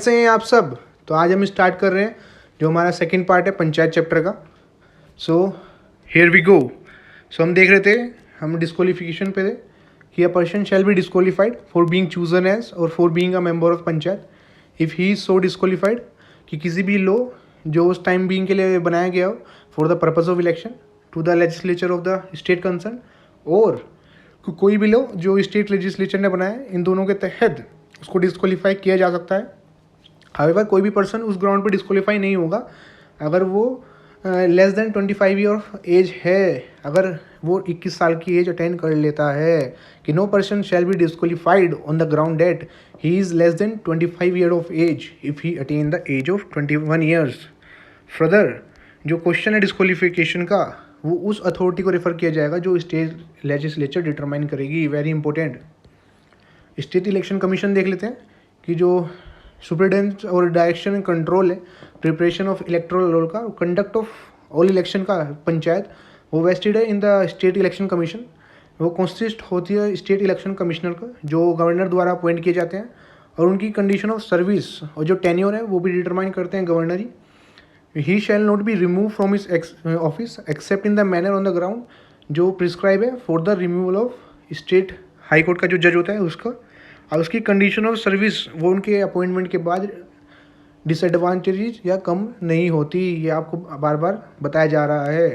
कैसे हैं आप सब। तो आज हम स्टार्ट कर रहे हैं जो हमारा सेकंड पार्ट है पंचायत चैप्टर का। So here we go. सो हम देख रहे थे, हम डिस्क्वालिफिकेशन पे थे कि a person shall be disqualified for being chosen as और for being a member of panchayat if he is so disqualified कि किसी भी लो जो उस टाइम बीइंग के लिए बनाया गया हो for the purpose of election to the legislature of the state concern, और कोई भी लो जो स्टेट लेजिस्लेचर ने बनाया है, इन दोनों के तहत उसको डिस्क्वालीफाई किया जा सकता है। हाउएवर कोई भी पर्सन उस ग्राउंड पे डिस्क्वालीफाई नहीं होगा अगर वो less than 25 year of age है, अगर वो 21 साल की एज अटेंड कर लेता है कि no person shall be disqualified on the ground that he is less than 25 year of age if he attain the age of 21 years. Further जो क्वेश्चन है डिस्क्वालिफिकेशन का वो उस अथॉरिटी को रेफर किया जाएगा जो स्टेट लेजिस्लेचर डिटरमाइन करेगी। Very important. State election commission देख लेते हैं कि जो सुपरिटेंडेंट और डायरेक्शन एंड कंट्रोल है प्रिपरेशन ऑफ इलेक्टोरल रोल का, कंडक्ट ऑफ ऑल इलेक्शन का पंचायत, वो वेस्टेड है in the state election commission. वो कंसिस्ट होती है स्टेट इलेक्शन कमिश्नर का जो गवर्नर द्वारा अपॉइंट किए जाते हैं, और उनकी कंडीशन ऑफ सर्विस और जो टेन्योर है वो भी डिटरमाइन करते हैं governor he. He shall not be remove from his office accept in the manner on the ground, जो प्रिस्क्राइब है for the removal of state high court का जो जज होता है उसका। और उसकी कंडीशन ऑफ सर्विस वो उनके अपॉइंटमेंट के बाद डिसएडवांटेजेस या कम नहीं होती, ये आपको बार बार बताया जा रहा है।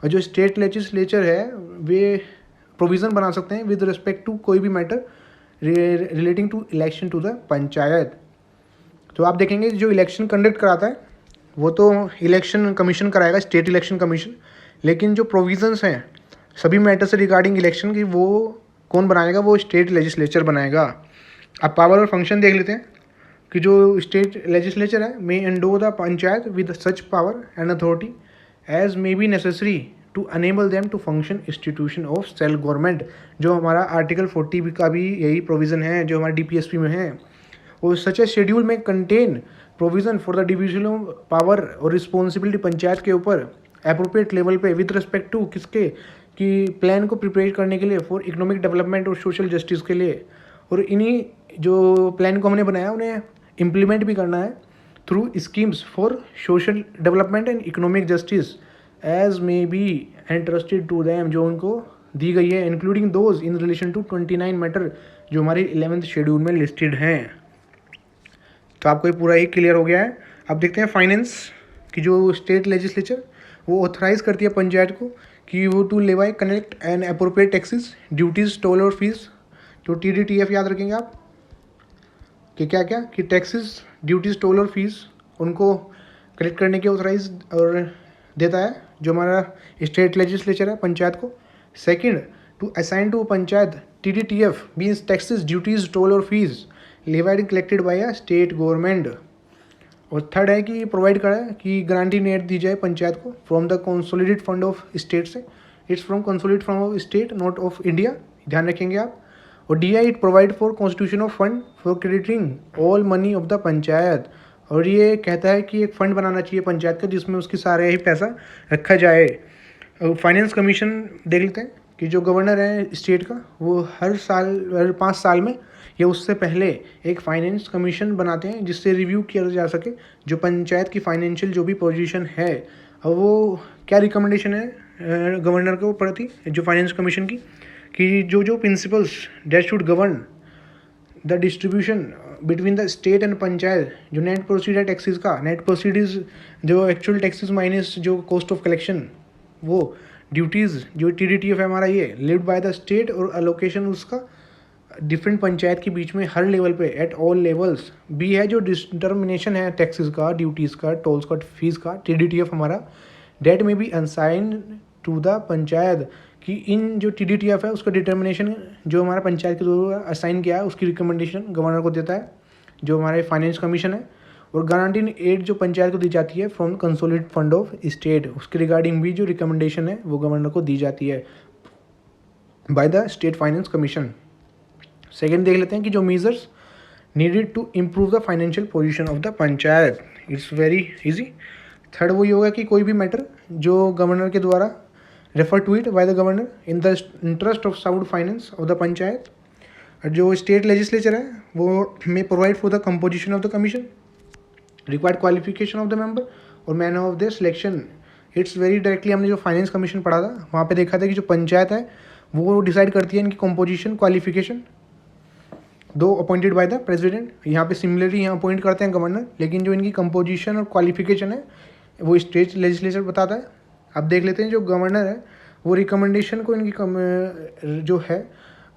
और जो स्टेट लेजिस्लेचर है वे प्रोविज़न बना सकते हैं विद रिस्पेक्ट टू कोई भी matter relating to election to the panchayat. तो आप देखेंगे जो इलेक्शन कंडक्ट कराता है वो तो इलेक्शन कमीशन कराएगा, स्टेट इलेक्शन कमीशन, लेकिन जो प्रोविज़न्स हैं सभी मैटर से रिगार्डिंग इलेक्शन की वो कौन बनाएगा, वो स्टेट लेजिस्लेचर बनाएगा। अब पावर और फंक्शन देख लेते हैं कि जो स्टेट लेजिस्लेचर है may endow the panchayat with such power and authority as may be necessary to enable them to function institution of self government. जो हमारा आर्टिकल 40 का भी यही प्रोविज़न है जो हमारे DPSP में है। और सच ए शेड्यूल में contain provision for the division of power और रिस्पॉन्सिबिलिटी पंचायत के ऊपर अप्रोप्रिएट लेवल पे विद रिस्पेक्ट टू किसके कि प्लान को प्रिपेयर करने के लिए फॉर इकोनॉमिक डेवलपमेंट और सोशल जस्टिस के लिए, और इन्हीं जो प्लान को हमने बनाया उन्हें इम्प्लीमेंट भी करना है through schemes for social development and economic justice as may be entrusted to them, जो उनको दी गई है, including those in relation to 29 matter जो हमारे 11th शेड्यूल में लिस्टेड हैं। तो आपको ये पूरा ही क्लियर हो गया है। अब देखते हैं फाइनेंस की जो स्टेट लेजिस्लेचर वो ऑथराइज करती है पंचायत को कि वो to levy collect and appropriate taxes duties toll और फीस। जो TDTF याद रखेंगे आप कि क्या क्या कि टैक्सेस ड्यूटीज टोल और फीस उनको कलेक्ट करने की ऑथराइज और देता है जो हमारा स्टेट लेजिस्लेचर है पंचायत को। Second, to assign to panchayat TDTF means taxes duties toll और fees levied collected by a state government. और थर्ड है कि प्रोवाइड करा है कि गारंटी नेट दी जाए पंचायत को from the consolidated fund of state से। It's from consolidated fund of state not of India, ध्यान रखेंगे आप। और DI it provide for constitution of fund for crediting all money of the panchayat. और ये कहता है कि एक फ़ंड बनाना चाहिए पंचायत का जिसमें उसकी सारे ही पैसा रखा जाए। फाइनेंस कमीशन देख लेते हैं कि जो गवर्नर है स्टेट का वो हर 5 साल में या उससे पहले एक फाइनेंस कमीशन बनाते हैं जिससे रिव्यू किया जा सके जो पंचायत की फाइनेंशियल जो भी पोजीशन है। और वो क्या रिकमेंडेशन है गवर्नर को प्रति जो फाइनेंस कमीशन की कि जो principles that should govern the distribution between the state and panchayat, जो नेट प्रोसीड है टैक्सेस का, नेट प्रोसीड इज जो एक्चुअल टैक्सेस माइनस जो कॉस्ट ऑफ कलेक्शन, वो ड्यूटीज़ जो TDTF है हमारा ये लिव्ड बाय द स्टेट, और अलोकेशन उसका डिफरेंट पंचायत के बीच में हर लेवल पे एट ऑल लेवल्स। बी है जो डिटर्मिनेशन है टैक्सेस का, ड्यूटीज़ का, टोल्स का, फीस का, TDTF हमारा डेट में be assign to the panchayat कि इन जो TDTF है उसका डिटर्मिनेशन जो हमारा पंचायत के द्वारा असाइन किया है उसकी रिकमेंडेशन गवर्नर को देता है जो हमारे फाइनेंस कमीशन है। और गारंटी एड जो पंचायत को दी जाती है from consolidated fund of state, उसके रिगार्डिंग भी जो रिकमेंडेशन है वो गवर्नर को दी जाती है by the state finance commission. Second देख लेते हैं कि जो measures needed to improve the financial position of the panchayat, it's very easy. Third वो ये होगा कि कोई भी मैटर जो गवर्नर के द्वारा refer to it by the governor in the interest of sound finance of the panchayat. जो स्टेट लेजिस्लेचर है वो may provide for the composition of the commission required qualification of the member और manner of the selection, it's very directly हमने जो finance commission पढ़ा था वहाँ पे देखा था कि जो पंचायत है वो डिसाइड करती है इनकी कॉम्पोजिशन, क्वालिफिकेशन, दो अपॉइंटेड बाय द प्रेसिडेंट। यहाँ पे सिमिलरली यहाँ अपॉइंट करते हैं गवर्नर, लेकिन जो इनकी कंपोजिशन और क्वालिफिकेशन है वो स्टेट लेजिस्लेचर बताता है। अब देख लेते हैं जो गवर्नर है वो रिकमेंडेशन को इनकी जो है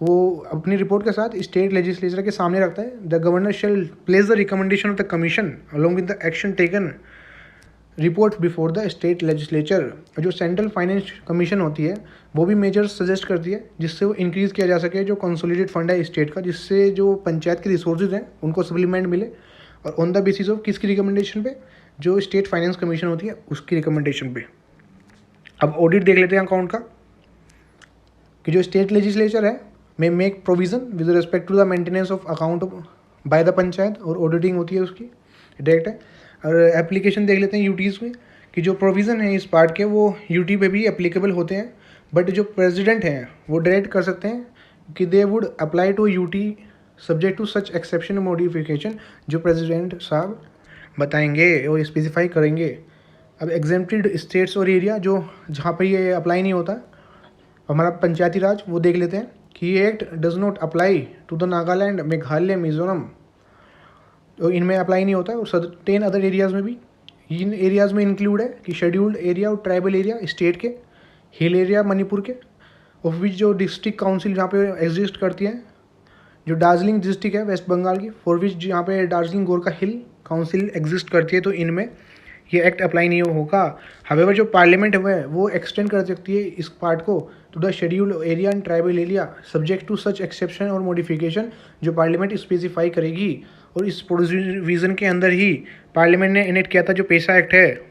वो अपनी रिपोर्ट के साथ स्टेट लेजिस्लेचर के सामने रखता है। The governor shall place the recommendation of the commission along with the action taken report before the state legislature. जो सेंट्रल फाइनेंस कमीशन होती है वो भी मेजर्स सजेस्ट करती है जिससे वो इंक्रीज़ किया जा सके जो कंसोलिडेटेड फंड है स्टेट का, जिससे जो पंचायत के रिसोर्सेज हैं उनको सप्लीमेंट मिले, और ऑन द बेसिस ऑफ किसकी रिकमेंडेशन पे, जो स्टेट फाइनेंस कमीशन होती है उसकी रिकमेंडेशन पे। अब ऑडिट देख लेते हैं अकाउंट का, कि जो स्टेट लेजिस्लेचर है may make provision with respect to the maintenance of account by the panchayat, और ऑडिटिंग होती है उसकी डायरेक्ट है। और एप्लीकेशन देख लेते हैं यूटीज़ में, कि जो प्रोविज़न है इस पार्ट के वो यूटी पे भी एप्लीकेबल होते हैं, बट जो प्रेसिडेंट हैं वो डायरेक्ट कर सकते हैं कि they would apply to UT subject to such exception modification, जो प्रेसिडेंट साहब बताएंगे और स्पेसिफाई करेंगे। अब एग्जेम्प्टेड स्टेट्स और एरिया जो जहाँ पर ये अप्लाई नहीं होता हमारा पंचायती राज, वो देख लेते हैं कि ये act does not apply to the Nagaland, Meghalaya, Mizoram, तो इनमें अप्लाई नहीं होता। और सर्टेन अदर एरियाज़ में भी, इन एरियाज़ में इंक्लूड है कि शेड्यूल्ड एरिया और ट्राइबल एरिया स्टेट के, हिल एरिया मणिपुर के, ऑफ विच जो डिस्ट्रिक्ट काउंसिल जहाँ पे एग्जिस्ट करती है, जो दार्जिलिंग डिस्ट्रिक्ट है वेस्ट बंगाल की, फॉर विच जहाँ पे दार्जिलिंग गोरखा हिल काउंसिल एग्जिस्ट करती है, तो इनमें ये एक्ट अप्लाई नहीं होगा। हावेवर जो पार्लियामेंट है वो एक्सटेंड कर सकती है इस पार्ट को to the scheduled area and tribal area subject to such exception और मॉडिफिकेशन, जो पार्लियामेंट स्पेसिफाई करेगी। और इस प्रोविज़न के अंदर ही पार्लियामेंट ने इनेक्ट किया था जो पेशा एक्ट है,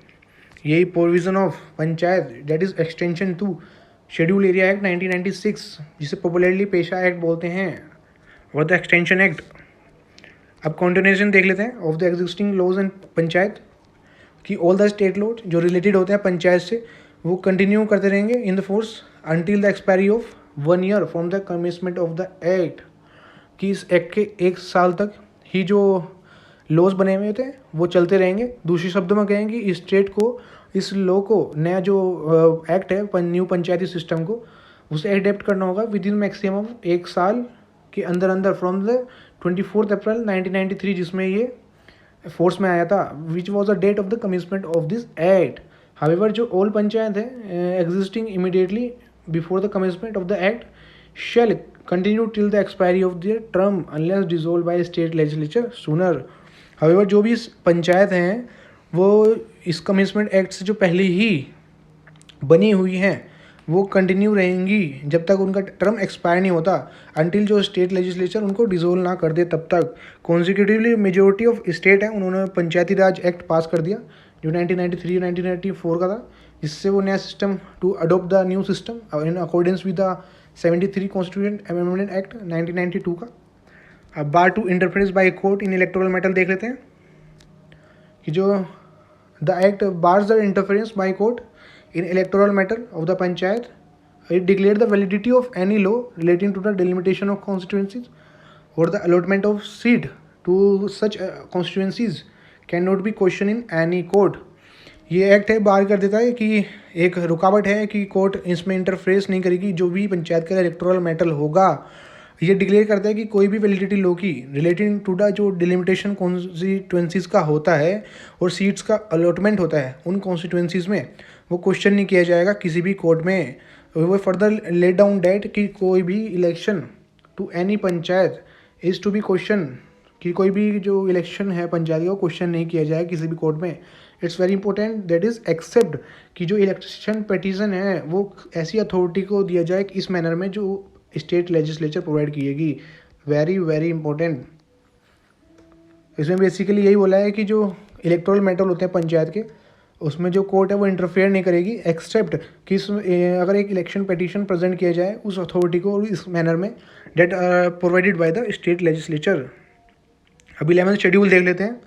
यही provision of panchayat, that is extension to schedule area act 1996, जिसे पॉपुलरली पेशा एक्ट बोलते हैं, और द एक्सटेंशन एक्ट। अब कॉन्टिन्यूएशन देख लेते हैं of the existing laws and panchayat, कि ऑल द स्टेट लॉज जो रिलेटेड होते हैं पंचायत से वो कंटिन्यू करते रहेंगे in the force until the expiry of 1 year from the commitment of the act, कि इस एक्ट के 1 साल तक ही जो लॉज बने हुए थे वो चलते रहेंगे। दूसरे शब्दों में कहेंगे इस स्टेट को, इस लॉ को, नया जो एक्ट है न्यू पंचायती सिस्टम को, उसे एडेप्ट करना होगा विद इन मैक्सिमम 1 साल के अंदर अंदर फ्रॉम द 24 अप्रैल 1993, जिसमें ये फोर्स में आया था, which was the date of the commitment of this act. However जो ऑल पंचायत है existing immediately before the commitment of the act shall continue till the expiry of their term unless dissolve by state legislature sooner. However जो भी पंचायत हैं वो इस commitment act से जो पहले ही बनी हुई हैं वो कंटिन्यू रहेंगी जब तक उनका टर्म एक्सपायर नहीं होता, अनटिल जो स्टेट लेजिस्लेचर उनको डिसोल्व ना कर दे तब तक। कॉन्सिक्यूटिवली मेजोरिटी ऑफ स्टेट है उन्होंने पंचायती राज एक्ट पास कर दिया जो 1993-1994 का था, जिससे वो नया system to adopt the new system in accordance with the 73 constituent amendment act 1992 का। अब bar to interference by court in electoral matter देख लेते हैं, कि जो the act bars the interference by court in electoral matter of the panchayat. It declared the validity of any law relating to the delimitation of constituencies or the allotment of seat to such constituencies cannot be questioned in any court. ये act है बार कर देता है कि एक रुकावट है कि कोर्ट इसमें इंटरफेरेंस नहीं करेगी, जो भी पंचायत का इलेक्टोरल मैटर होगा। ये डिक्लेयर करता है कि कोई भी वैलिडिटी लॉ की रिलेटिंग टू द जो डिलिमिटेशन कॉन्स्टिट्यूंसीज का होता है और सीट्स का अलॉटमेंट होता है उन कॉन्स्टिट्यूंसीज में, वो क्वेश्चन नहीं किया जाएगा किसी भी कोर्ट में। वो फर्दर लेट डाउन डेट कि कोई भी election to any panchayat is to be question, कि कोई भी जो इलेक्शन है पंचायत का क्वेश्चन नहीं किया जाए किसी भी कोर्ट में। It's very important that is except कि जो इलेक्शन पिटीशन है वो ऐसी अथॉरिटी को दिया जाए इस मैनर में जो स्टेट लेजिस्लेचर प्रोवाइड किएगी। Very very important. इसमें बेसिकली यही बोला है कि जो इलेक्टोरल मैटर होते हैं पंचायत के उसमें जो कोर्ट है वो इंटरफेयर नहीं करेगी एक्सेप्ट कि अगर एक इलेक्शन पिटीशन प्रेजेंट किया जाए उस अथॉरिटी को इस मैनर में that provided by the state legislature. अब 11th शेड्यूल देख लेते हैं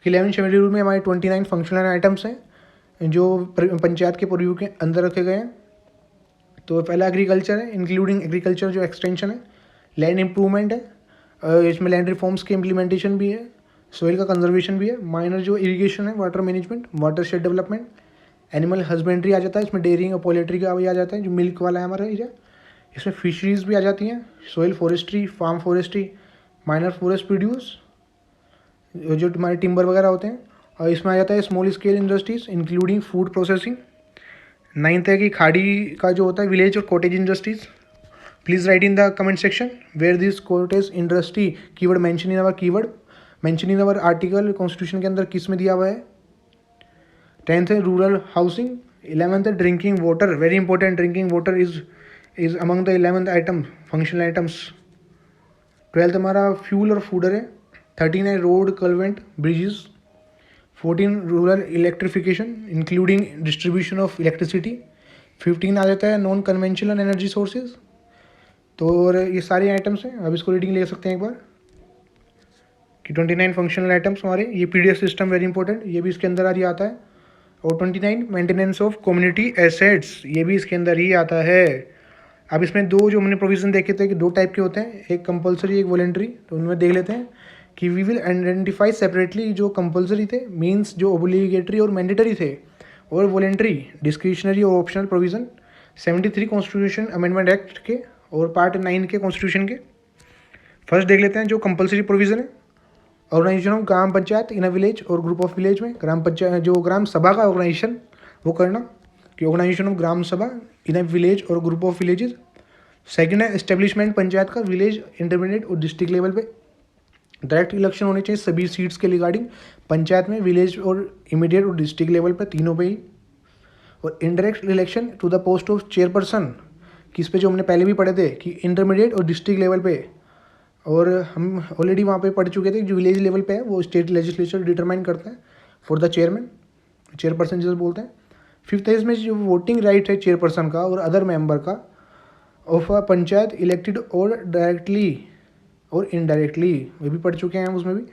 कि 11th शेड्यूल में हमारे 29 फंक्शनल आइटम्स हैं जो पंचायत के प्रोव्यू के अंदर रखे गए हैं। तो पहला एग्रीकल्चर है, इंक्लूडिंग एग्रीकल्चर जो एक्सटेंशन है, लैंड इम्प्रूवमेंट है, इसमें लैंड रिफॉर्म्स की इम्प्लीमेंटेशन भी है, सोइल का कंजर्वेशन भी है। माइनर जो इरिगेशन है, water management, watershed development, animal husbandry आ जाता है इसमें, डेयरिंग और पोल्ट्री का भी आ जाता है, जो मिल्क वाला है हमारा एरिया। इसमें फिशरीज भी आ जाती हैं, soil forestry, farm forestry, minor forest produce, जो तुम्हारे टिम्बर वगैरह होते हैं। और इसमें आ जाता है small scale industries including food processing. 9th है कि खाड़ी का जो होता है विलेज और cottage industries. Please write in the comment section where this cottage industry keyword mention in our article constitution के अंदर किस में दिया हुआ है। 10th है रूरल हाउसिंग। 11th है drinking water, very important, drinking water is among the 11th item functional items. 12th हमारा फ्यूल और फूडर है। 13 है road culvert bridges. 14 rural electrification including distribution of electricity. 15 आ जाता है नॉन कन्वेंशनल एनर्जी सोर्सेज। तो और ये सारे आइटम्स हैं, अब इसको रीडिंग ले सकते हैं एक बार कि 29 फंक्शनल आइटम्स हमारे, ये पीडीएफ सिस्टम वेरी इंपॉर्टेंट, ये भी इसके अंदर ही आता है। और 29 मेंटेनेंस ऑफ कम्युनिटी एसेट्स, ये भी इसके अंदर ही आता है। अब इसमें दो जो हमने प्रोविज़न देखे थे कि दो टाइप के होते हैं, एक कंपलसरी एक वॉलेंट्री, तो उनमें देख लेते हैं कि वी विल आइडेंटिफाई सेपरेटली जो कंपलसरी थे मींस जो ओब्लिगेटरी और मैंडेटरी थे, और वॉलेंट्री डिस्क्रिशनरी और optional provision 73 constitution amendment act के और पार्ट 9 के कॉन्स्टिट्यूशन के। फर्स्ट देख लेते हैं जो कंपलसरी प्रोविज़न है, organisation of gram panchayat in a village और ग्रुप ऑफ विलेज में ग्राम पंचायत जो ग्राम सभा का ऑर्गेनाइजेशन वो करना, कि ऑर्गेनाइजेशन ऑफ ग्राम सभा इन अ विलेज और ग्रुप ऑफ विलेजेस। सेकंड है एस्टेब्लिशमेंट पंचायत का विलेज, इंटरमीडिएट और डिस्ट्रिक्ट लेवल पे। डायरेक्ट इलेक्शन होने चाहिए सभी सीट्स के रिगार्डिंग पंचायत में, विलेज और इमीडिएट और डिस्ट्रिक्ट लेवल पर, तीनों पे ही। और indirect election to the post of chairperson, किस पे जो हमने पहले भी पढ़े थे कि इंटरमीडिएट और डिस्ट्रिक्ट लेवल पे, और हम ऑलरेडी वहाँ पे पढ़ चुके थे जो विलेज लेवल पे है वो स्टेट लेजिस्लेचर डिटरमाइन करता है फॉर द चेयरपर्सन जिसे बोलते हैं। 5th है इसमें जो वोटिंग राइट है चेयरपर्सन का और अदर मेंबर का ऑफ अ पंचायत इलेक्टेड और डायरेक्टली और इनडायरेक्टली, वे भी पढ़ चुके हैं हम उसमें भी।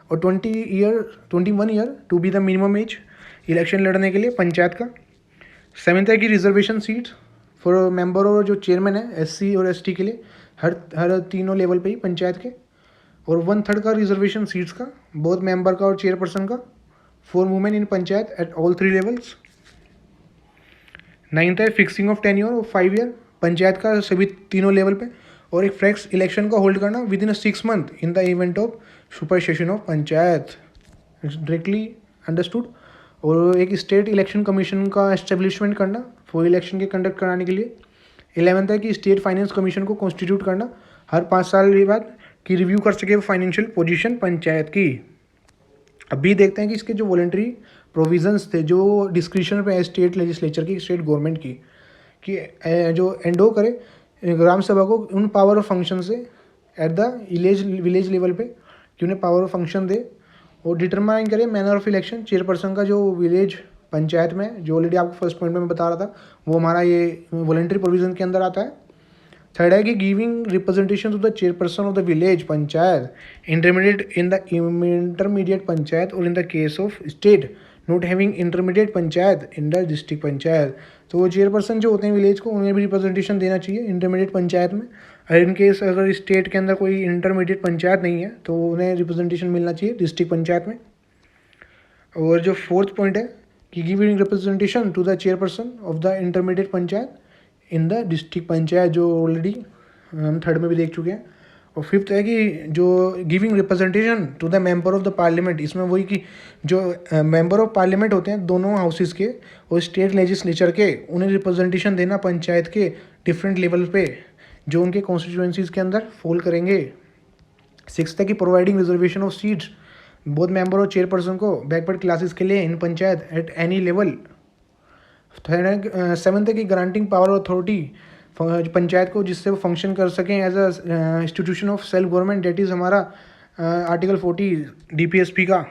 और 21 year to be the minimum age election लड़ने के लिए पंचायत का। 7th है कि रिजर्वेशन सीट फॉर मेंबर और जो चेयरमैन है SC और ST के लिए हर तीनों लेवल पे ही पंचायत के। और 1/3 का रिजर्वेशन सीट्स का बोथ मेंबर का और चेयरपर्सन का for women in panchayat at all 3 levels. 9th है फिक्सिंग ऑफ टेन्योर और 5 ईयर पंचायत का सभी तीनों लेवल पे, और एक फ्रेश इलेक्शन का होल्ड करना with in 6 month in the event of super session of panchayat, directly understood. और एक स्टेट इलेक्शन कमीशन का एस्टेब्लिशमेंट करना फॉर इलेक्शन के कंडक्ट कराने के लिए। 11th है कि स्टेट फाइनेंस कमीशन को कॉन्स्टिट्यूट करना हर 5 साल के बाद कि रिव्यू कर सके फाइनेंशियल पोजीशन पंचायत की। अभी देखते हैं कि इसके जो वॉलेंट्री प्रोविजंस थे जो डिस्क्रिप्शन पे स्टेट लेजिस्लेचर की, स्टेट गवर्नमेंट की, कि जो एंडो करे ग्राम सभा को उन पावर ऑफ फंक्शन से एट द विलेज लेवल पे कि उन्हें पावर ऑफ फंक्शन दे, और डिटरमाइन करे मैनर ऑफ इलेक्शन चेयरपर्सन का जो विलेज पंचायत में, जो ऑलरेडी आपको फर्स्ट पॉइंट में मैं बता रहा था वो हमारा ये वॉलेंट्री प्रोविजन के अंदर आता है। थर्ड है कि giving representation to the chairperson of the village panchayat intermediate panchayat और in the case of state not having intermediate panchayat in the district panchayat. तो वो चेयरपर्सन जो होते हैं विलेज को उन्हें भी रिप्रेजेंटेशन देना चाहिए इंटरमीडिएट पंचायत में, और इन केस अगर स्टेट के अंदर कोई इंटरमीडिएट पंचायत नहीं है तो उन्हें रिप्रेजेंटेशन मिलना चाहिए डिस्ट्रिक्ट पंचायत में। और जो 4th पॉइंट है कि giving representation to the chairperson of the intermediate panchayat in the district panchayat, जो ऑलरेडी हम 3rd में भी देख चुके हैं। और 5th है कि जो giving representation to the member of the parliament, इसमें वही कि जो मेंबर ऑफ पार्लियामेंट होते हैं दोनों हाउसेस के और स्टेट लेजिस्लेचर के, उन्हें रिप्रेजेंटेशन देना पंचायत के डिफरेंट लेवल पे जो उनके कॉन्स्टिट्यूएंसीज के अंदर फॉल करेंगे। 6th है कि providing reservation of seats both member और चेयरपर्सन को बैकवर्ड क्लासेस के लिए in panchayat at any level. 7th है कि ग्रांटिंग पावर अथॉरिटी पंचायत को जिससे वो फंक्शन कर सकें as a institution of self government, that is हमारा आर्टिकल 40 DPSP का।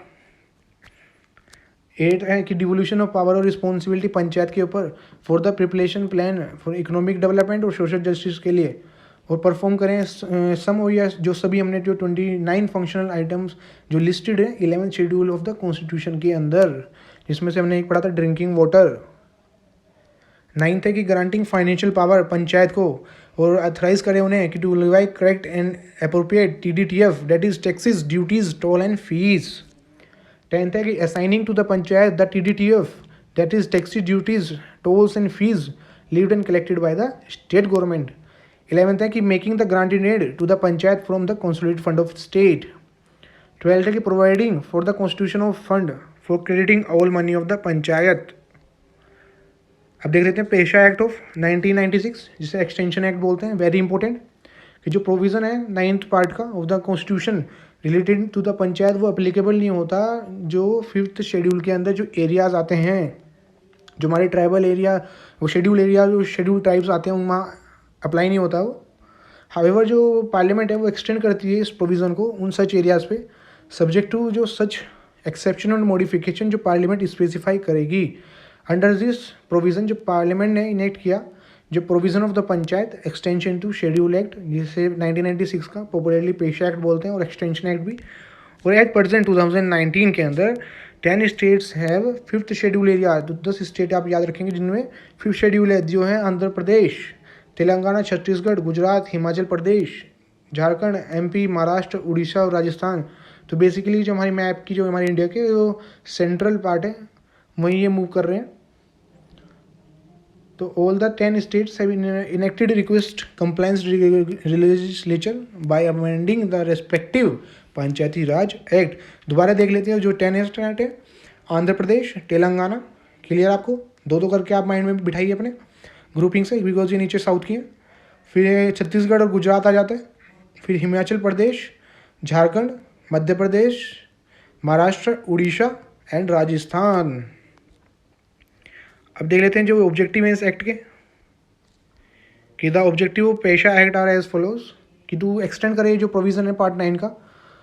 8 है कि डिवोल्यूशन ऑफ पावर और रिस्पॉन्सिबिलिटी पंचायत के ऊपर for the preparation plan for economic development और सोशल जस्टिस के लिए, और परफॉर्म करें सम और या जो सभी हमने जो 29 फंक्शनल आइटम्स जो लिस्टेड है 11th schedule of the constitution के अंदर, जिसमें से हमने एक पढ़ा था ड्रिंकिंग वाटर। 9th है कि ग्रांटिंग फाइनेंशियल पावर पंचायत को और अथराइज करें उन्हें कि to levy collect and appropriate TDTF, that is taxes duties toll and fees. 10th है कि assigning to the panchayat the TDTF, that is taxes duties, tolls and fees levied and collected by the state government. 11th है कि making the granted aid to the panchayat from the consolidated fund of state. 12th है कि providing for the constitution of fund for crediting all money of the panchayat. अब देख लेते हैं पेशा act of 1996, जिसे एक्सटेंशन एक्ट बोलते हैं, वेरी इंपॉर्टेंट, कि जो प्रोविज़न है 9th पार्ट का of the constitution related to the panchayat वो अप्लीकेबल नहीं होता जो 5th शेड्यूल के अंदर जो एरियाज आते हैं, जो हमारे ट्राइबल एरिया, वो शेड्यूल एरिया, जो शेड्यूल ट्राइब्स आते हैं उनमें अप्लाई नहीं होता वो। हावेवर जो पार्लियामेंट है वो एक्सटेंड करती है इस प्रोविज़न को उन सच एरियाज़ पे, सब्जेक्ट टू जो सच एक्सेप्शन और मॉडिफिकेशन जो पार्लियामेंट स्पेसिफाई करेगी। अंडर दिस प्रोविज़न जो पार्लियामेंट ने इनेक्ट किया, जो provision of the panchayat extension to schedule act, जिसे 1996 का पॉपुलरली पेशा एक्ट बोलते हैं, और एक्सटेंशन एक्ट भी। और एट प्रेजेंट 2019 के अंदर 10 states have 5th schedule area. तो 10 स्टेट आप याद रखेंगे जिनमें 5th शेड्यूल है, जो है आंध्र प्रदेश, तेलंगाना, छत्तीसगढ़, गुजरात, हिमाचल प्रदेश, झारखंड, MP, महाराष्ट्र, उड़ीसा और राजस्थान। तो बेसिकली जो हमारी मैप की, जो हमारे इंडिया के जो सेंट्रल पार्ट है वहीं ये मूव कर रहे हैं। तो all the 10 states have enacted request compliance legislature bye amending the respective Panchayati Raj act. दोबारा देख लेते हैं जो 10 स्टेट है, आंध्र प्रदेश, तेलंगाना, क्लियर आपको, दो करके आप माइंड में बिठाइए अपने ग्रुपिंग से, बिकॉज ये नीचे साउथ की है। फिर छत्तीसगढ़ और गुजरात आ जाता है, फिर हिमाचल प्रदेश, झारखंड, मध्य प्रदेश, महाराष्ट्र, उड़ीसा एंड राजस्थान। अब देख लेते हैं जो ऑब्जेक्टिव है इस एक्ट के, कि द ऑब्जेक्टिव ऑफ पेशा एक्ट आर एज फॉलोज, कि तू एक्सटेंड करे जो प्रोविज़न है पार्ट 9 का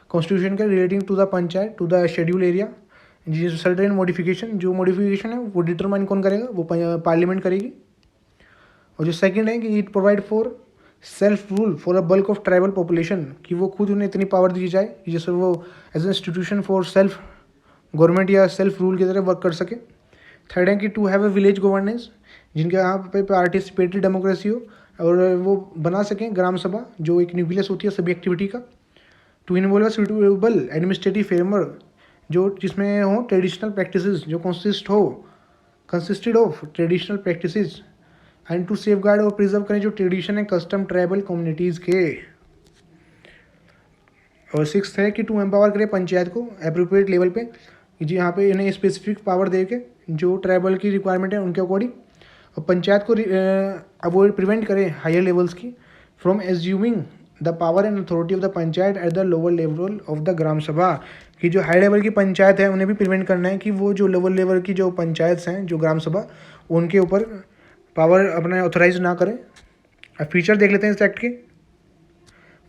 कॉन्स्टिट्यूशन का relating to the panchayat to the schedule area, जिस सर्टेन मॉडिफिकेशन, जो मॉडिफिकेशन है वो डिटरमाइन कौन करेगा, वो पार्लियामेंट करेगी। और जो सेकंड है कि it provide for self rule for a bulk of tribal population, कि वो खुद उन्हें इतनी पावर दी जाए कि जैसे वो as a institution for self government या सेल्फ रूल की तरह वर्क कर सके। थर्ड है कि to have a village governance, जिनके यहाँ पे पार्टिसिपेटरी डेमोक्रेसी हो और वो बना सकें ग्राम सभा, जो एक न्यूक्लियस होती है सभी एक्टिविटी का। To involve suitable administrative framework, जो जिसमें हो ट्रेडिशनल प्रैक्टिसेस, जो consisted of traditional practices, and to safeguard और प्रिजर्व करें जो ट्रेडिशन है कस्टम ट्राइबल कम्युनिटीज़ के। और 6th है कि टू एम्पावर करें पंचायत को अप्रोप्रिएट लेवल पे, जी यहाँ पे इन्हें स्पेसिफिक पावर दे के जो ट्राइबल की रिक्वायरमेंट है उनके अकॉर्डिंग, और पंचायत को अवॉइड प्रिवेंट करें हायर लेवल्स की from assuming the power and authority of the panchayat at the lower level of the gram sabha, कि जो हाई लेवल की पंचायत है उन्हें भी प्रिवेंट करना है कि वो जो लोअर लेवल की जो पंचायत हैं, जो ग्राम सभा, उनके ऊपर पावर अपना ऑथोराइज ना करें। अब फीचर देख लेते हैं इस एक्ट के।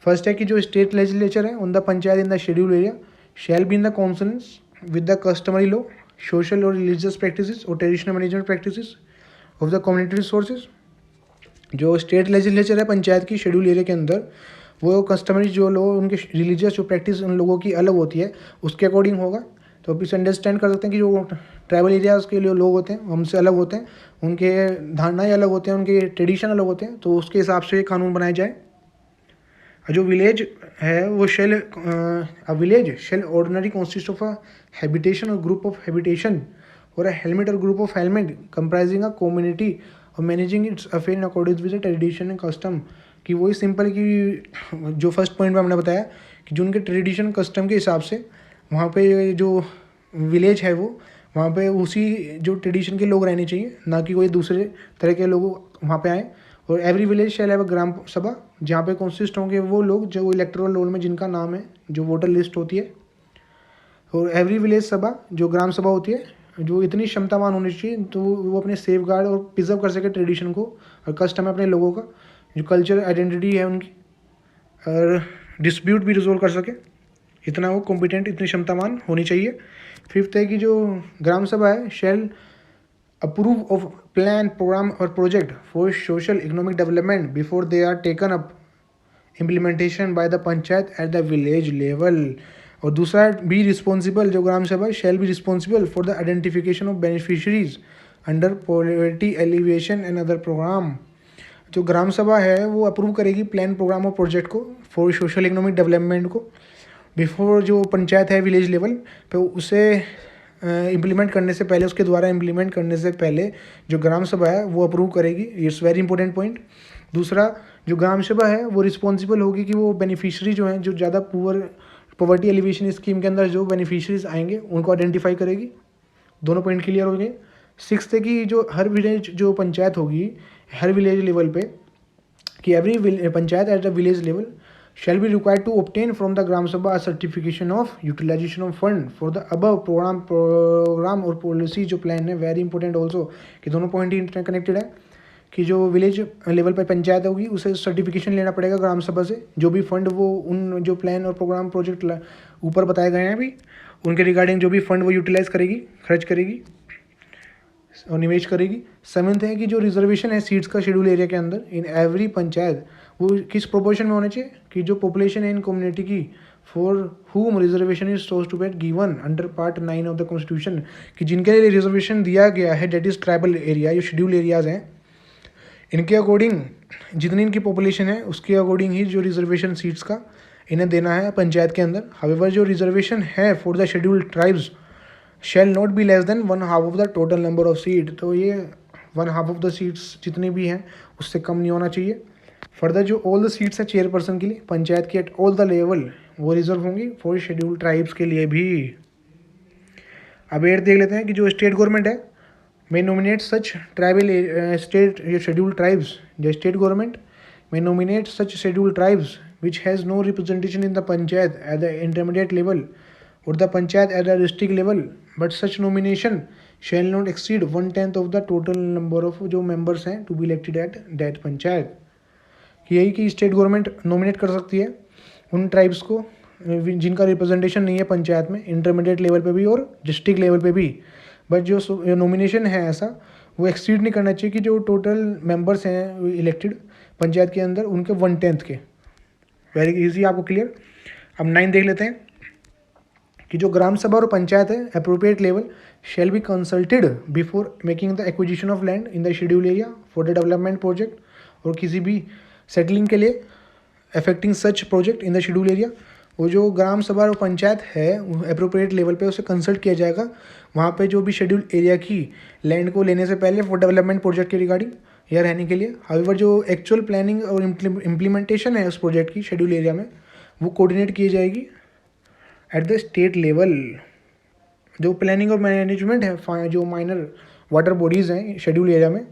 फर्स्ट है कि जो स्टेट लेजिस्लेचर है उन the panchayat in the schedule area shall be in the consonance with the customary law, social और रिलीजियस प्रैक्टिसेस और traditional management practices of the community resources. जो स्टेट लेजिस्लेचर है पंचायत की शेड्यूल एरिया के अंदर, वो कस्टमरी जो लोग उनके रिलीजियस जो प्रैक्टिस उन लोगों की अलग होती है उसके अकॉर्डिंग होगा। तो आप इसे अंडरस्टैंड कर सकते हैं कि जो ट्राइबल एरियाज़ के लिए लोग होते हैं हमसे अलग होते हैं, उनके धारणाएँ अलग होते हैं, उनके ट्रेडिशन अलग होते हैं, तो उसके हिसाब से कानून बनाए जाए। जो विलेज है वो village shall ordinary consist of a habitation और ग्रुप ऑफ हैबिटेशन और अ हेलमेट और ग्रुप ऑफ हेलमेट कंप्राइजिंग अ कम्युनिटी और managing its affair in according with tradition and custom, कि वही सिंपल कि जो फर्स्ट पॉइंट में हमने बताया कि जो उनके ट्रेडिशन कस्टम के हिसाब से वहाँ पे जो विलेज है वो वहाँ पे उसी जो ट्रेडिशन के लोग रहने चाहिए, ना कि कोई दूसरे तरह के लोग वहाँ पे आए। और every village shall have a gram sabha, जहाँ पे कंसिस्ट होंगे वो लोग जो इलेक्टोरल रोल में जिनका नाम है जो वोटर लिस्ट होती है। और एवरी विलेज सभा जो ग्राम सभा होती है जो इतनी क्षमतावान होनी चाहिए तो वो अपने सेफ गार्ड और प्रिजर्व कर सके ट्रेडिशन को और कस्टम है अपने लोगों का, जो कल्चर आइडेंटिटी है उनकी, और डिस्प्यूट भी रिजोल्व कर सके, इतना वो कॉम्पिटेंट, इतनी क्षमतावान होनी चाहिए। 5th है कि जो ग्राम सभा है shall approve of plan programme और project for social economic development before they are taken up implementation by the panchayat at the village level. और दूसरा बी रिस्पॉन्सिबल, जो Gram Sabha shall be responsible for the identification of beneficiaries under poverty alleviation and other programme. जो ग्राम सभा है वो approve करेगी plan programme और project को for social economic development को, बिफोर जो पंचायत है विलेज लेवल पे उसे इम्प्लीमेंट करने से पहले, उसके द्वारा इम्प्लीमेंट करने से पहले जो ग्राम सभा है वो अप्रूव करेगी। It's very important point. दूसरा, जो ग्राम सभा है वो रिस्पॉन्सिबल होगी कि वो बेनिफिशरी जो हैं, जो ज़्यादा पॉवर्टी एलिवेशन स्कीम के अंदर जो बेनिफिशरीज आएंगे उनको आइडेंटिफाई करेगी। दोनों पॉइंट क्लियर हो गए। सिक्स्थ है कि जो हर विलेज जो पंचायत होगी, हर विलेज लेवल पे, कि every panchayat at the village level shall be required to obtain from the Gram Sabha a certification of utilization of fund for the above program और policy जो plan है, वेरी इंपॉर्टेंट ऑल्सो, कि दोनों point ही interconnected है। कि जो village level पर पंचायत होगी उसे सर्टिफिकेशन लेना पड़ेगा ग्राम सभा से, जो भी फंड वो उन जो प्लान और प्रोग्राम प्रोजेक्ट ऊपर बताए गए हैं अभी उनके रिगार्डिंग जो भी फंड वो यूटिलाइज करेगी, खर्च करेगी और निवेश करेगी। सेवन्थ है कि जो रिजर्वेशन है सीट्स का शेड्यूल एरिया के अंदर इन एवरी पंचायत वो किस प्रोपोर्शन में होना चाहिए, कि जो पॉपुलेशन है इन कम्युनिटी की for whom reservation is sought to be given under part 9 of the constitution, कि जिनके लिए रिजर्वेशन दिया गया है डेट इज ट्राइबल एरिया, जो शेड्यूल एरियाज हैं, इनके अकॉर्डिंग जितनी इनकी पॉपुलेशन है उसके अकॉर्डिंग ही जो रिजर्वेशन सीट्स का इन्हें देना है पंचायत के अंदर। हाउएवर जो रिजर्वेशन है for the scheduled tribes shall not be less than 1/2 of the total number of seat, तो ये 1/2 ऑफ द सीट्स जितनी भी हैं उससे कम नहीं होना चाहिए। फर्दर जो ऑल द सीट्स है चेयरपर्सन के लिए पंचायत के एट ऑल द लेवल वो रिजर्व होंगी फॉर शेड्यूल्ड ट्राइब्स के लिए भी। अब एट देख लेते हैं कि जो स्टेट गवर्नमेंट है may nominate such tribal state scheduled tribes. The state government may nominate such scheduled tribes which has no representation in the panchayat at the intermediate level or the panchayat at the district level, but such nomination shall not exceed 1/10 of the total number of जो members हैं to be elected at that panchayat। कि यही कि state government nominate कर सकती है उन tribes को जिनका रिप्रेजेंटेशन नहीं है पंचायत में, इंटरमीडिएट लेवल पे भी और डिस्ट्रिक्ट लेवल पे भी, बट जो नॉमिनेशन है ऐसा वो एक्सीड नहीं करना चाहिए कि जो टोटल मेंबर्स हैं इलेक्टेड पंचायत के अंदर उनके 1/10 के। वेरी इजी, आपको क्लियर। अब 9 देख लेते हैं कि जो ग्राम सभा और पंचायत है appropriate level shall be consulted before making the acquisition of land in the schedule area for the development project, और किसी भी सेटलिंग के लिए affecting such project in the schedule area. वो जो ग्राम सभा और पंचायत है अप्रोप्रिएट लेवल पे उसे कंसल्ट किया जाएगा वहाँ पे जो भी शेड्यूल एरिया की लैंड को लेने से पहले फॉर डेवलपमेंट प्रोजेक्ट के रिगार्डिंग या रहने के लिए। हाउएवर जो एक्चुअल प्लानिंग और इम्प्लीमेंटेशन है उस प्रोजेक्ट की शेड्यूल एरिया में वो कोऑर्डिनेट की जाएगी एट द स्टेट लेवल। जो प्लानिंग और मैनेजमेंट है जो माइनर वाटर बॉडीज़ हैं शेड्यूल एरिया में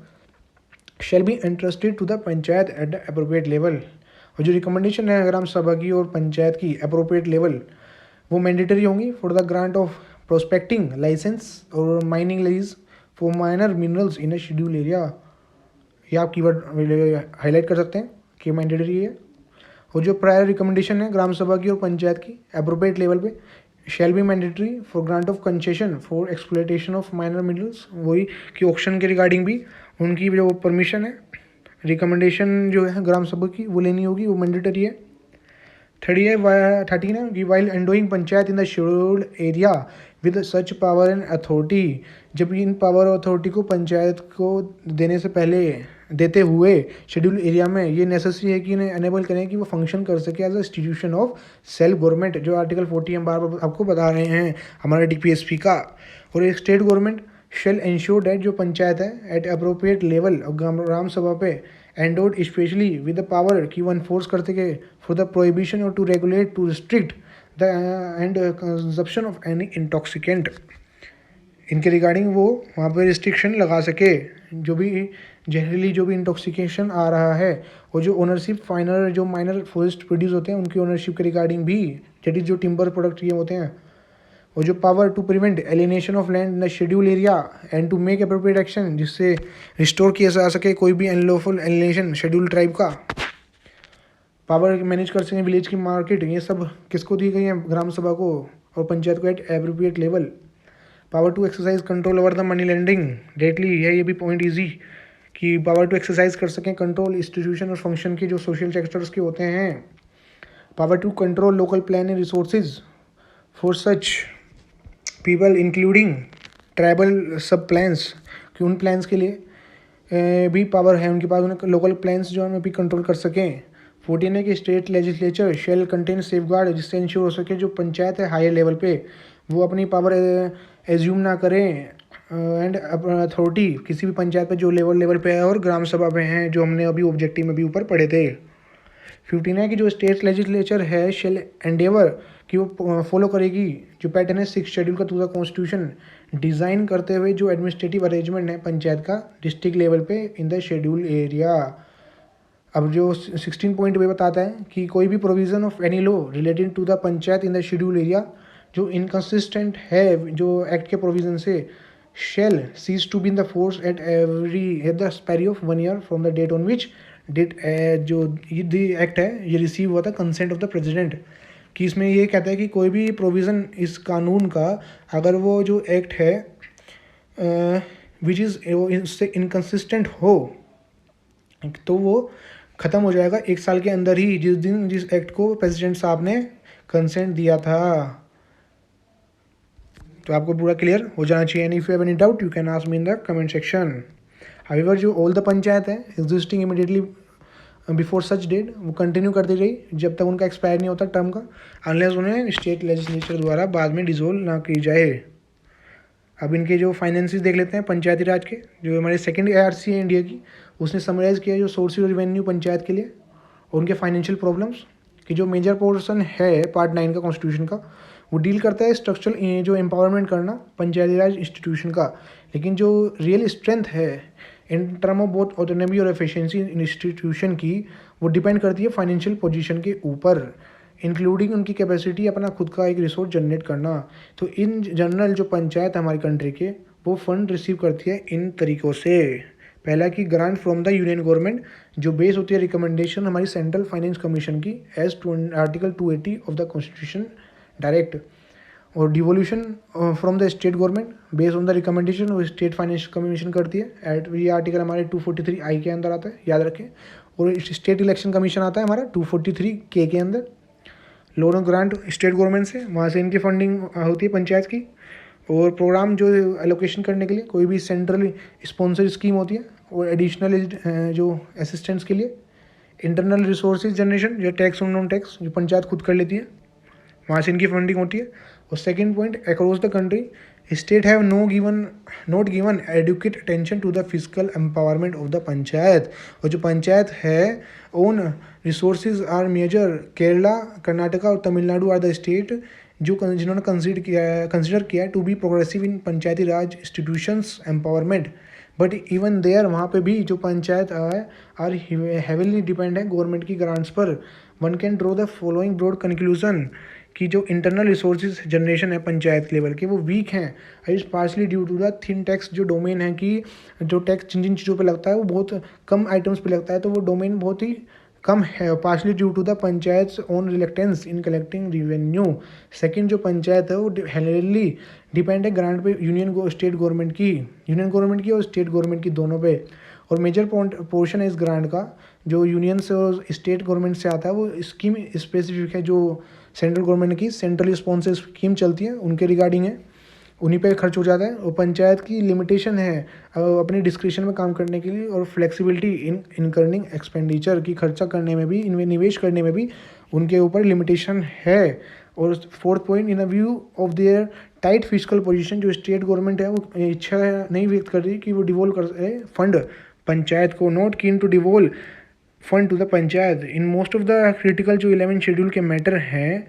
shall be interested to the panchayat at the appropriate level. और जो रिकमेंडेशन है ग्राम सभा की और पंचायत की अप्रोप्रिएट लेवल वो मैंडेटरी होंगी for the grant of prospecting licence और mining lease for minor minerals in a schedule area. ये आप कीवर्ड हाईलाइट कर सकते हैं कि मैंडेटरी है। और जो प्रायर रिकमेंडेशन है ग्राम सभा की और पंचायत की अप्रोप्रिएट लेवल पे shall be mandatory for grant of concession for exploitation of minor minerals, वही कि ऑक्शन के रिगार्डिंग भी उनकी जो परमिशन है रिकमेंडेशन जो है ग्राम सभा की वो लेनी होगी, वो मैंडेटरी है। 13 है कि while endowing panchayat in the scheduled area with such power and authority, जब इन पावर और अथॉरिटी को पंचायत को देने से पहले देते हुए शेड्यूल एरिया में ये नेसेसरी है कि इन्हें अनेबल करें कि वो फंक्शन कर सके as a institution of self government, जो आर्टिकल 40 हम बार बार आपको बता रहे हैं हमारे DPSP का। और एक state government shall ensure date जो पंचायत है एट अप्रोप्रिएट लेवल और ग्राम सभा पे endowed specially with the power कि वन फोर्स करते के फॉर द प्रोहिबिशन और to regulate to restrict the and consumption of any intoxicant, इनके रिगार्डिंग वो वहाँ पे रिस्ट्रिक्शन लगा सके जो भी जहरीली जो भी इंटॉक्सिकेशन आ रहा है। और जो ओनरशिप फाइनर जो माइनर फॉरेस्ट प्रोड्यूस होते हैं उनकी ओनरशिप के रिगार्डिंग भी, दैट इज जो टिम्बर प्रोडक्ट ये होते हैं। और जो power to prevent alienation of land in the schedule area and to make appropriate action, जिससे रिस्टोर किया जा सके कोई भी अनलॉफुल एलिनेशन शेड्यूल ट्राइब का, पावर मैनेज कर सकें विलेज की मार्केट, ये सब किसको दी गई है ग्राम सभा को और पंचायत को at appropriate level. Power to exercise control over the money lending, directly है ये भी पॉइंट ईजी कि पावर टू एक्सरसाइज कर सकें कंट्रोल इंस्टीट्यूशन और फंक्शन के जो सोशल सेक्टर्स के होते हैं। Power to control local plan and resources for such people including tribal sub plans, कि उन प्लान्स के लिए भी पावर है उनके पास, उन्हें लोकल प्लान्स जो है भी कंट्रोल कर सकें 14 है कि state legislature shall contain safeguard, जिससे इंश्योर हो सके जो पंचायत है हायर लेवल पे वो अपनी पावर एज्यूम ना करें एंड अथॉरिटी किसी भी पंचायत पे जो लेवल पे है और ग्राम सभा पे हैं, जो हमने अभी ऑब्जेक्टिव में भी ऊपर पढ़े थे। 15 है कि जो स्टेट लेजिस्लेचर है शेल एंडेवर कि वो फॉलो करेगी जो पैटर्न है 6 शेड्यूल का टू द कॉन्स्टिट्यूशन, डिज़ाइन करते हुए जो एडमिनिस्ट्रेटिव अरेंजमेंट है पंचायत का डिस्ट्रिक्ट लेवल पे इन द शेड्यूल एरिया। अब जो 16 पॉइंट वे बताता है कि कोई भी provision of any law relating to the panchayat in the schedule area जो इनकन्सिस्टेंट है जो एक्ट के प्रोविज़न से shall cease to be in the force at the expiry of 1 year from the date on which date जो ये act है ये receive हुआ था कंसेंट ऑफ द प्रेसिडेंट, कि इसमें ये कहता है कि कोई भी प्रोविज़न इस कानून का अगर वो जो एक्ट है विच इज़ इससे इनकन्सिस्टेंट हो तो वो ख़त्म हो जाएगा 1 साल के अंदर ही जिस एक्ट को प्रेसिडेंट साहब ने कंसेंट दिया था। तो आपको पूरा क्लियर हो जाना चाहिए। And if you have any doubt you can ask me in the comment section. However जो ऑल द पंचायत है existing immediately before such date वो कंटिन्यू करती रही जब तक उनका एक्सपायर नहीं होता टर्म का, अनलेस उन्हें स्टेट लेजिस्लेचर द्वारा बाद में डिसोल्व ना की जाए। अब इनके जो फाइनेंसेस देख लेते हैं पंचायती राज के, जो हमारी सेकंड ARC है इंडिया की, उसने समराइज़ किया जो सोर्सेज रेवेन्यू पंचायत के लिए और उनके फाइनेंशियल प्रॉब्लम्स कि जो मेजर पोर्शन है पार्ट 9 का कॉन्स्टिट्यूशन का वो डील करता है स्ट्रक्चरल जो एम्पावरमेंट करना पंचायती राज इंस्टीट्यूशन का, लेकिन जो रियल स्ट्रेंथ है in term of both autonomy और एफिशिएंसी इंस्टीट्यूशन की वो डिपेंड करती है फाइनेंशियल पोजीशन के ऊपर, इंक्लूडिंग उनकी कैपेसिटी अपना खुद का एक रिसोर्स जनरेट करना। तो इन जनरल जो पंचायत हमारी कंट्री के वो फंड रिसीव करती है इन तरीक़ों से। पहला कि grant from the union government जो बेस होती है रिकमेंडेशन हमारी सेंट्रल फाइनेंस कमीशन की as article 280 of the constitution direct, और devolution from the state government based on the recommendation वो स्टेट फाइनेंस कमीशन करती है। ये आर्टिकल हमारे 243 के अंदर आता है, याद रखें। और स्टेट इलेक्शन कमीशन आता है हमारा 243 के अंदर। लोन और ग्रांट स्टेट गवर्नमेंट से, वहाँ से इनकी फंडिंग होती है पंचायत की। और प्रोग्राम जो एलोकेशन करने के लिए कोई भी सेंट्रल स्पॉन्सर स्कीम होती है और एडिशनल जो असिस्टेंट्स के लिए इंटरनल रिसोर्सेज जनरेशन जो टैक्स और नॉन टैक्स जो पंचायत खुद कर लेती है, वहाँ से इनकी फंडिंग होती है। और second point, across the country state have not given adequate attention to the physical empowerment of the panchayat. और जो पंचायत है own resources are major Kerala, Karnataka और तमिलनाडु आर द स्टेट जो जिन्होंने कंसिडर किया to be progressive in Panchayati Raj institutions empowerment, but even there वहाँ पे भी जो पंचायत है आर हेविली डिपेंड है गवर्नमेंट की ग्रांट्स पर। One can draw the following broad conclusion कि जो इंटरनल रिसोर्सेज जनरेशन है पंचायत लेवल के वो वीक हैं, is partly due to the thin tax जो डोमेन है कि जो टैक्स जिन जिन चीज़ों पे लगता है वो बहुत कम आइटम्स पे लगता है, तो वो डोमेन बहुत ही कम है। Partly due to the panchayat own reluctance in collecting revenue. Second जो पंचायत है वो हेविली डिपेंड है ग्रांट पे स्टेट गवर्नमेंट की और स्टेट गवर्नमेंट की दोनों पे। और मेजर पोर्शन है इस ग्रांट का जो यूनियन से और स्टेट गवर्नमेंट से आता है वो स्कीम स्पेसिफिक है, जो सेंट्रल गवर्नमेंट की सेंट्रल स्पॉन्सर स्कीम चलती है उनके रिगार्डिंग है, उन्हीं पे खर्च हो जाता है। और पंचायत की लिमिटेशन है अपनी डिस्क्रिप्शन में काम करने के लिए और फ्लेक्सिबिलिटी इन इनकर्निंग एक्सपेंडिचर की खर्चा करने में भी, इनमें निवेश करने में भी उनके ऊपर लिमिटेशन है। और fourth point, in a view of their tight physical position जो स्टेट गवर्नमेंट है वो इच्छा नहीं व्यक्त कर रही कि वो डिवोल्व कर फंड पंचायत को, not keen to devolve fund to the panchayat in most of the critical जो 11 शेड्यूल के मैटर हैं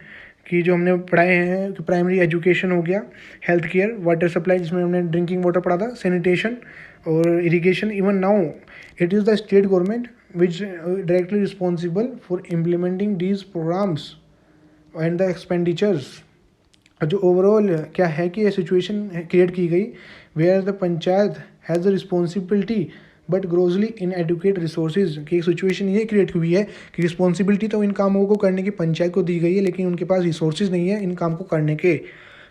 कि जो हमने पढ़ाए हैं कि प्राइमरी एजुकेशन हो गया, हेल्थ केयर, वाटर सप्लाई जिसमें हमने ड्रिंकिंग वाटर पढ़ा था, सैनिटेशन और irrigation. Even now it is the state government which directly responsible for implementing these programmes and the expenditures. जो ओवरऑल क्या है कि ये सिचुएशन क्रिएट की गई where the panchayat has the responsibility but grossly inadequate resources की एक situation ये क्रिएट हुई है कि रिस्पॉन्सिबिलिटी तो इन कामों को करने की पंचायत को दी गई है लेकिन उनके पास रिसोर्सेज नहीं है इन काम को करने के।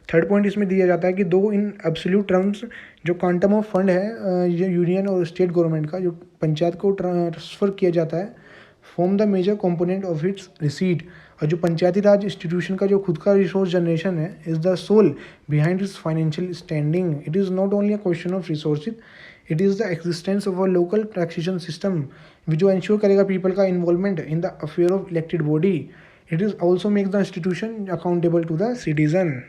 थर्ड पॉइंट इसमें दिया जाता है कि दो इन एब्सोल्यूट टर्म्स जो क्वांटम ऑफ फंड है ये यूनियन और स्टेट गवर्नमेंट का जो पंचायत को ट्रांसफ़र किया जाता है form the major component of its receipt. और जो पंचायती राज इंस्टीट्यूशन का जो खुद का रिसोर्स जनरेशन है is the soul behind its financial standing. It is not only a question of resources, it is the existence of a local taxation system जो ensure करेगा people का involvement in the affair of elected body. It is also make the institution accountable to the citizen.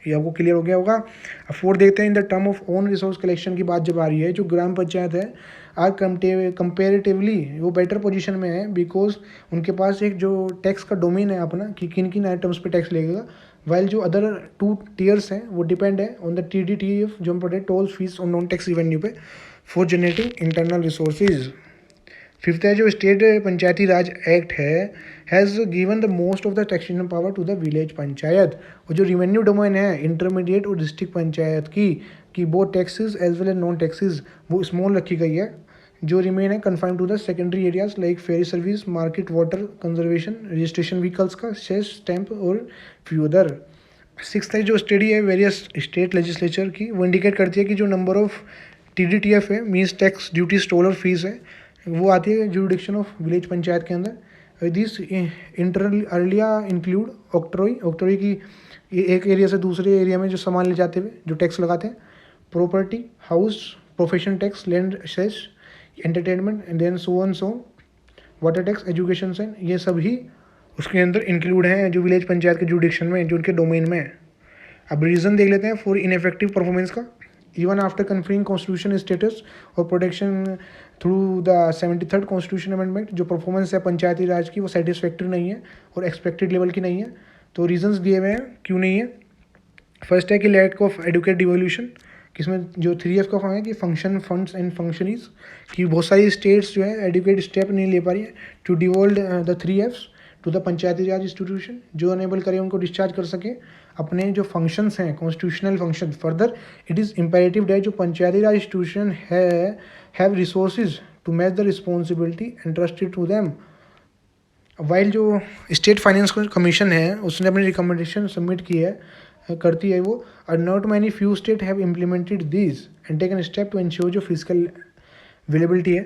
ये आपको clear हो गया होगा. अब fourth देखते हैं in the term of own resource collection की बात जब आ रही है, जो ग्राम पंचायत है आर कंपेरेटिवली वो बेटर पोजीशन में है बिकॉज उनके पास एक जो टैक्स का डोमेन है अपना कि किन किन आइटम्स पे टैक्स लगेगा, वाइल जो अदर 2 टीयर्स हैं वो डिपेंड है ऑन द TDTF जो हम पढ़े टोल फीस और नॉन टैक्स रेवेन्यू पे for generating internal resources. Fifth है जो स्टेट पंचायती राज एक्ट है has given the most of the taxation power to the village panchayat. और जो रिवेन्यू डोमेन है इंटरमीडिएट और डिस्ट्रिक्ट पंचायत की कि both taxes as well as non taxes वो स्मॉल रखी गई है, जो रिमेन है confined to the secondary areas like ferry service, market, water conservation, registration vehicles का सेस स्टैम्प और फ्यू अदर. सिक्स है जो स्टडी है वेरियस स्टेट लेजिस्लेचर की, वो इंडिकेट करती है कि जो नंबर ऑफ TDTF है मीन्स टैक्स ड्यूटी टोल और फीस है वो आती है जुरिडिक्शन ऑफ विलेज पंचायत के अंदर. दिस इंटर अर्लिया इंक्लूड ऑक्ट्रॉय की एक एरिया से दूसरे एरिया में जो सामान ले जाते हुए जो टैक्स लगाते हैं, property, house, profession tax, land cess, entertainment and then so on so, water tax, education से, ये सभी उसके अंदर इंक्लूड हैं जो विलेज पंचायत के जुरिडिक्शन में जो उनके डोमेन में है. अब रीज़न देख लेते हैं फॉर इनफेक्टिव परफॉर्मेंस का. Even after conferring constitution status और protection through the 73rd constitution amendment, जो परफॉर्मेंस है पंचायती राज की वो सेटिस्फैक्ट्री नहीं है और एक्सपेक्टेड लेवल की नहीं है. तो रीजंस दिए हुए हैं क्यों नहीं है. फर्स्ट है कि लैक ऑफ एडुकेट डिवोल्यूशन, किसमें जो 3F का फॉर्म है कि फंक्शन, फंड्स एंड फंक्शनीज, कि बहुत सारी स्टेट्स जो है एडुकेट स्टेप नहीं ले पा रही है to devolve the 3Fs to the Panchayati Raj institution, जो अनेबल करे उनको डिस्चार्ज कर सके अपने जो फंक्शंस हैं constitutional function. Further it is imperative that जो Panchayati Raj institution have resources to match the responsibility entrusted to them. While जो स्टेट फाइनेंस कमीशन है उसने अपनी रिकमेंडेशन सबमिट की है करती है वो, और not many few state have implemented this and taken step to ensure जो फिजिकल अवेलेबिलिटी है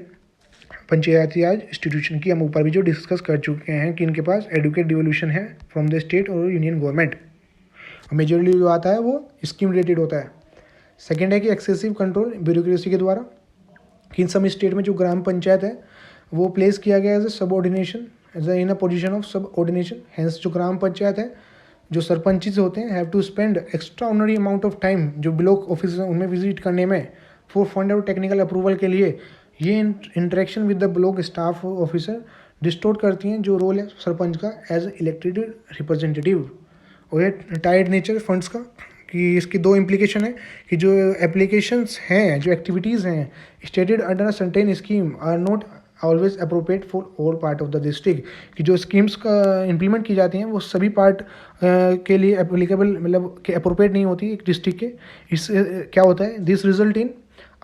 पंचायती राज इंस्टीट्यूशन की. हम ऊपर भी जो डिस्कस कर चुके हैं कि इनके पास एडुकेट डिवोल्यूशन है फ्रॉम द स्टेट और यूनियन गवर्नमेंट, और मेजरली जो आता है वो स्कीम रिलेटेड होता है. सेकेंड है कि एक्सेसिव कंट्रोल ब्यूरोक्रेसी के द्वारा, कि इन सम स्टेट में जो ग्राम पंचायत है वो प्लेस किया गया as a subordination, as in a position of subordination. Hence जो ग्राम पंचायत है जो सरपंच होते हैं have to spend extraordinary amount of time जो ब्लॉक ऑफिस उनमें विजिट करने में फॉर फंड और टेक्निकल अप्रूवल के लिए. ये interaction with the block staff officer distort करती हैं जो रोल है सरपंच का एज इलेक्टेड रिप्रेजेंटेटिव. और ये टाइड नेचर फंड्स का, कि इसकी 2 इम्प्लीकेशन है कि जो एप्लीकेशंस हैं, जो एक्टिविटीज़ हैं stated under a certain scheme are not always appropriate for all part of the district, कि जो स्कीम्स का इम्प्लीमेंट की जाती हैं वो सभी पार्ट के लिए एप्लीकेबल मतलब कि अप्रोप्रिएट नहीं होती एक डिस्ट्रिक्ट के. इससे क्या होता है, this result in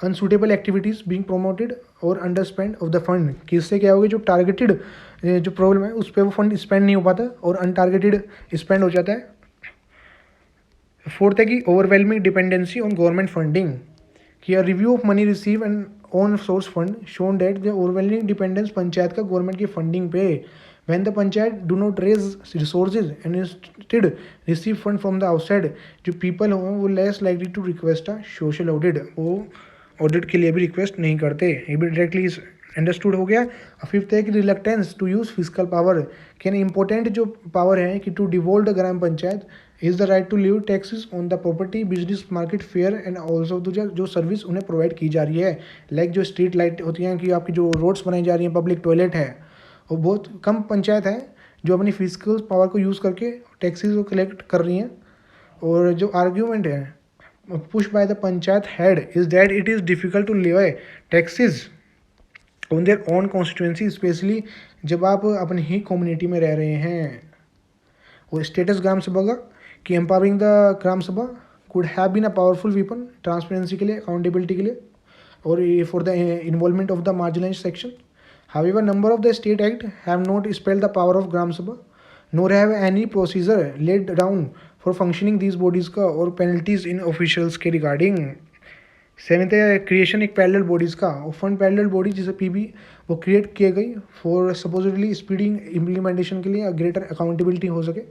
unsuitable activities being promoted और अंडरस्पेंड ऑफ द फंड, कि इससे क्या होगा जो टारगेटेड जो प्रॉब्लम है उस पर वो फंड स्पेंड नहीं हो पाता और अनटारगेटेड स्पेंड हो जाता है. फोर्थ है कि overwhelming dependency on government funding, कि a review of money receive and on source fund shown that the overwhelming dependence panchayat का गवर्नमेंट की फंडिंग पे. When the panchayat do not raise resources and instead receive fund from the outside, जो people हों वो less likely to request a social audit, वो audit के लिए भी रिक्वेस्ट नहीं करते. ये भी डायरेक्टली अंडरस्टूड हो गया. फिफ्थ है कि reluctance to use physical power, कि इम्पोर्टेंट जो पावर है कि to devolve the gram panchayat is the right to levy taxes on the property, business, market, fair and also जो सर्विस उन्हें प्रोवाइड की जा रही है, लाइक जो स्ट्रीट लाइट होती हैं, कि आपकी जो रोड्स बनाई जा रही हैं, पब्लिक टॉयलेट है. और बहुत कम पंचायत है जो अपनी फिजिकल पावर को यूज़ करके टैक्सेस को कलेक्ट कर रही हैं. और जो आर्ग्यूमेंट है push by the panchayat head is that it is difficult to levy taxes on their own constituency, specially जब आप अपनी ही कम्युनिटी में रह रहे हैं. वो स्टेटस ग्राम सभा का कि empowering the gram sabha could have been a powerful weapon transparency के लिए, अकाउंटेबिलिटी के लिए और for the involvement of the marginalise section. However number of the state act have not spelled the power of gram sabha nor have any procedure laid down for functioning these bodies का और penalties in officials के regarding. Seventh है creation एक parallel bodies का, और fund parallel body जैसे PB वो create किए गई फॉर सपोजिटली स्पीडिंग इम्प्लीमेंटेशन के लिए ग्रेटर अकाउंटेबिलिटी हो सके।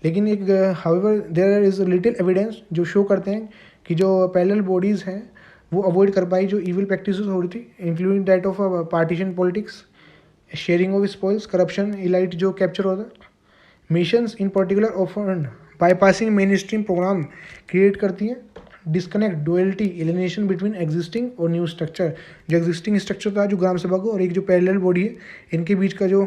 लेकिन एक however there is little evidence जो शो करते हैं कि जो पैरेलल बॉडीज़ हैं वो अवॉइड कर पाई जो इविल प्रैक्टिसेस हो रही थी, including that of partition politics, sharing of spoils, corruption, elite जो कैप्चर होता है। मिशंस इन particular often bypassing main stream program create करती हैं disconnect, duality, alienation between existing और न्यू स्ट्रक्चर। जो एग्जिस्टिंग स्ट्रक्चर था जो ग्राम सभा को और एक जो पैरेलल बॉडी है इनके बीच का जो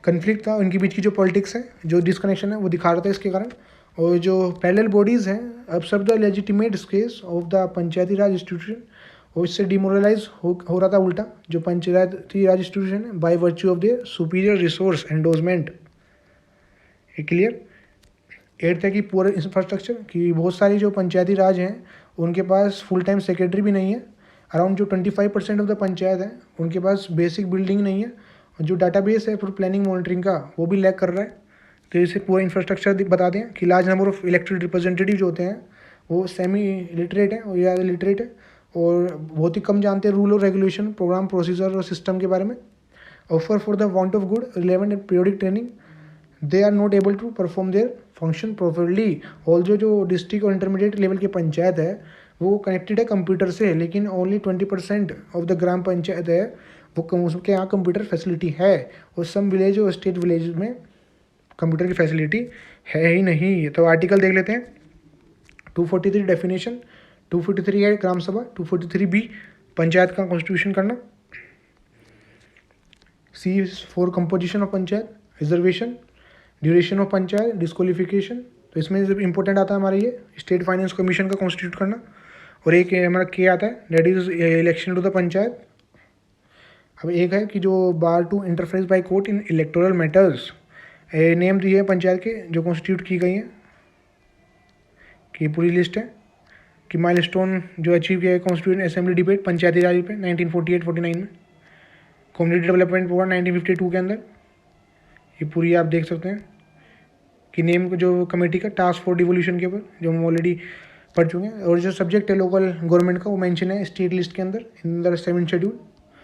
कन्फ्लिक्ट था, इनके बीच की जो पॉलिटिक्स है, जो डिस्कनेक्शन है वो दिखा रहा था इसके कारण। और जो पैरेलल बॉडीज़ हैं अब सब the legitimate space of the Panchayati Raj institution, और इससे डिमोरलाइज हो रहा था उल्टा जो पंचायती राज इंस्टीट्यूशन है by virtue of their superior resource endowment. ये क्लियर। एट्थ है कि पूरा इंफ्रास्ट्रक्चर कि बहुत सारी जो पंचायती राज हैं उनके पास फुल टाइम सेक्रेटरी भी नहीं है। अराउंड जो 25% ऑफ द पंचायत है उनके पास बेसिक बिल्डिंग नहीं है, और जो डाटाबेस है फॉर प्लानिंग मॉनिटरिंग का वो भी लैक कर रहा है। तो इसे पूरा इंफ्रास्ट्रक्चर बता दें कि large number of elected representative जो होते हैं वो सेमी लिटरेट है और या लिटरेट है, और बहुत ही कम जानते हैं रूल और रेगुलेशन, प्रोग्राम, प्रोसीजर और सिस्टम के बारे में। Offer for the want of good relevant and periodic training, they are not able to perform their function properly. और जो डिस्ट्रिक्ट और इंटरमीडिएट लेवल की पंचायत है वो कनेक्टेड है कंप्यूटर से, लेकिन only 20% of the gram panchayat है वो उसके यहाँ कंप्यूटर फैसिलिटी है, और सम विलेज और स्टेट विलेज में कंप्यूटर की फैसिलिटी है ही नहीं। तो आर्टिकल देख लेते हैं। 243 डेफिनेशन, 243 है ग्राम सभा, 243 बी पंचायत का कॉन्स्टिट्यूशन करना, see for composition of panchayat, reservation, duration of panchayat, disqualification. तो इसमें इंपॉर्टेंट आता है हमारा ये स्टेट फाइनेंस कमीशन का कॉन्स्टिट्यूट करना, और एक हमारा के आता है that is election to the panchayat. अब एक है कि जो bar to interference by court in electoral matters, name दिए हैं पंचायत के जो कॉन्स्टिट्यूट की गई हैं, कि पूरी लिस्ट है कि माइलस्टोन जो अचीव किया है कॉन्स्टिट्यूंट असेंबली डिबेट पंचायती राज पे 1948-49 में, कम्युनिटी डेवलपमेंट प्रोग्राम 1952 के अंदर, ये पूरी आप देख सकते हैं कि नेम जो कमेटी का टास्क फॉर डिवोल्यूशन के ऊपर जो हम ऑलरेडी पढ़ चुके हैं। और जो सब्जेक्ट है लोकल गवर्नमेंट का वो मेंशन है स्टेट लिस्ट के अंदर इन द 7th शेड्यूल।